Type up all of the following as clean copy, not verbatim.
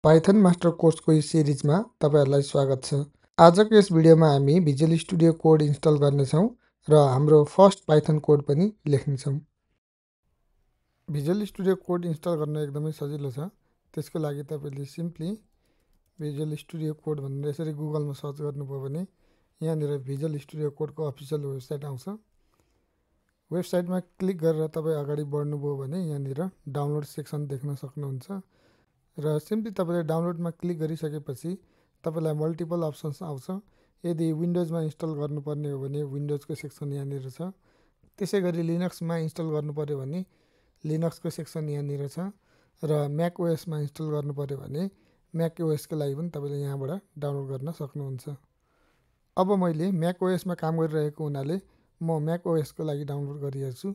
Python master कोर्सको यस सिरिजमा तपाईहरुलाई स्वागत छ। आजको यस भिडियोमा हामी भिजुअल स्टुडियो कोड इन्स्टल गर्नेछौँ र हाम्रो फर्स्ट पाइथन कोड पनि लेख्नेछौँ। भिजुअल स्टुडियो कोड इन्स्टल गर्न एकदमै सजिलो छ। त्यसको लागि तपाईले सिम्पली भिजुअल स्टुडियो कोड भनेर यसरी गुगलमा सर्च गर्नुभयो भने यहाँनिर भिजुअल स्टुडियो कोडको अफिसियल वेबसाइट आउँछ। वेबसाइटमा क्लिक गरेर तपाई अगाडि बढ्नुभयो भने यहाँनिर डाउनलोड सेक्सन देख्न सक्नुहुन्छ र सिम्पली तपाईले डाउनलोडमा क्लिक गरिसकेपछि तपाईलाई मल्टिपल अप्सन्स आउँछ। यदि विन्डोजमा इन्स्टल गर्नुपर्ने हो भने विन्डोजको सेक्सन यहाँनिर छ। त्यसैगरी लिनक्समा इन्स्टल गर्नुपर्यो भने लिनक्सको सेक्सन यहाँनिर छ र म्याक ओएसमा इन्स्टल गर्नुपर्यो भने म्याक ओएसको लागि पनि तपाईले यहाँबाट डाउनलोड गर्न सक्नुहुन्छ। अब मैले म्याक ओएसमा काम गरिरहेको हुनाले म म्याक ओएसको लागि डाउनलोड गरिरहेछु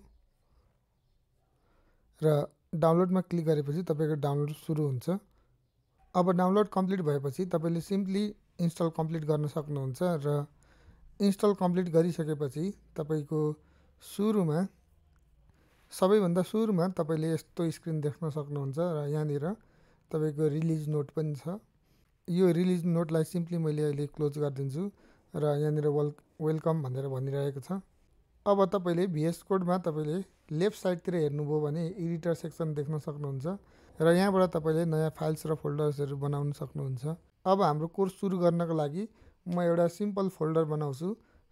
र डाउनलोडमा क्लिक गरेपछि तपाईको डाउनलोड सुरु हुन्छ। अब डाउनलोड कम्प्लिट भएपछि तपाईले सिम्पली इन्स्टल कम्प्लिट गर्न सक्नुहुन्छ र इन्स्टल कम्प्लिट गरिसकेपछि तपाईको सबैभन्दा सुरुमा तपाईले यस्तो स्क्रिन देख्न सक्नुहुन्छ र यहाँनिर तपाईको रिलिज नोट पनि छ। यो रिलिज नोटलाई सिम्पली मैले अहिले क्लोज गरिदिन्छु र यहाँनिर वेलकम भनेर भनिरहेको छ। अब तपाईले VS कोडमा तपाईले लेफ्ट साइडतिर हेर्नुभयो भने एडिटर सेक्सन देख्न सक्नुहुन्छ र यहाँबाट तपाईले नयाँ फाइल्स र फोल्डर्सहरु बनाउन सक्नुहुन्छ। अब हाम्रो कोर्स सुरु गर्नको लागि म एउटा सिम्पल फोल्डर बनाउँछु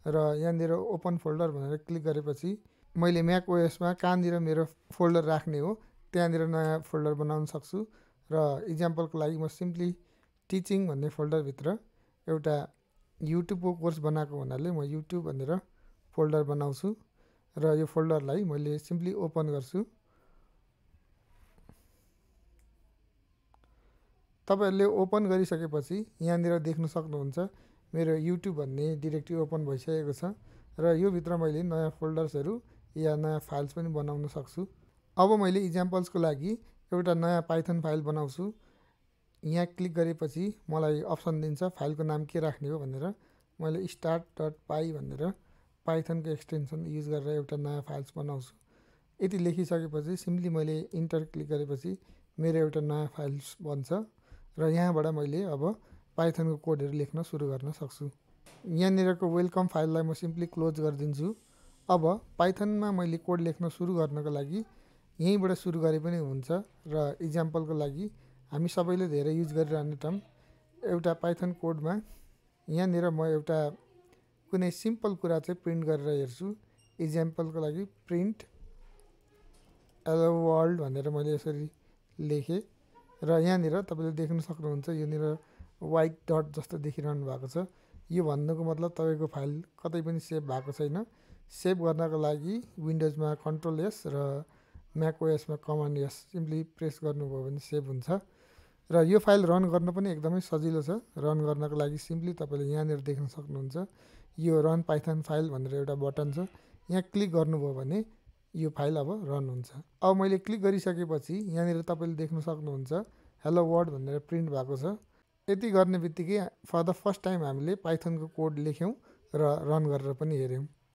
र यहाँनिर ओपन फोल्डर भनेर क्लिक गरेपछि मैले म्याक ओएसमा कहाँनिर मेरो फोल्डर राख्ने हो त्यहाँनिर नयाँ फोल्डर बनाउन सक्छु र इक्जाम्पलको लागि म सिम्पली टिचिङ भन्ने फोल्डर भित्र एउटा युट्युबको कोर्स बनाएको हुनाले म युट्युब भनेर फोल्डर बनाउँछु र यो फोल्डरलाई मैले सिम्पली ओपन गर्छु। तपाईहरुले ओपन गरिसकेपछि यहाँनिर देख्न सक्नुहुन्छ मेरो युट्युब भन्ने डाइरेक्टरी ओपन भइसकेको छ र यो भित्र मैले नयाँ फोल्डर्सहरु या नयाँ फाइल्स पनि बनाउन सक्छु। अब मैले इक्जाम्पल्सको लागि एउटा नयाँ पाइथन फाइल बनाउँछु। यहाँ क्लिक गरेपछि मलाई अप्सन दिन्छ फाइलको नाम के राख्ने हो भनेर। मैले start.py भनेर पाइथनको एक्सटेन्सन युज गरेर एउटा नयाँ फाइल्स बनाउँछु। यति लेखिसकेपछि सिम्पली मैले इन्टर क्लिक गरेपछि मेरो एउटा नयाँ फाइल्स बन्छ र यहाँबाट मैले अब पाइथनको कोडहरु लेख्न सुरु गर्न सक्छु। यहाँनिरको वेलकम फाइललाई म सिम्पली क्लोज गरिदिन्छु। अब पाइथनमा मैले कोड लेख्न सुरु गर्नको लागि यहीँबाट सुरु गरे पनि हुन्छ र इक्जाम्पलको लागि हामी सबैले धेरै युज गरिरहने टर्म एउटा पाइथन कोडमा यहाँनिर म एउटा कुनै सिम्पल कुरा चाहिँ प्रिन्ट गरेर हेर्छु। इक्जाम्पलको लागि प्रिन्ट हेलो वर्ल्ड भनेर मैले यसरी लेखे र यहाँनिर तपाईले देख्न सक्नुहुन्छ यहाँनिर व्हाइट डट जस्तो देखिरहनु भएको छ। यो भन्नुको मतलब तपाईको फाइल कतै पनि सेभ भएको छैन। सेभ गर्नको लागि विन्डोजमा कन्ट्रोल एस र म्याक ओएसमा कमान्ड एस सिम्पली प्रेस गर्नुभयो भने सेभ हुन्छ र यो फाइल रन गर्न पनि एकदमै सजिलो छ। रन गर्नको लागि सिम्पली तपाईले यहाँनिर देख्न सक्नुहुन्छ यो रन पाइथन फाइल भनेर एउटा बटन छ। यहाँ क्लिक गर्नुभयो भने यो फाइल अब रन हुन्छ। अब मैले क्लिक गरिसकेपछि यहाँनिर तपाईले देख्न सक्नुहुन्छ हेलो वर्ल्ड भनेर प्रिन्ट भएको छ। यति गर्ने बित्तिकै फर द फर्स्ट टाइम हामीले पाइथनको कोड लेख्यौं र रन गरेर पनि हेर्यौं।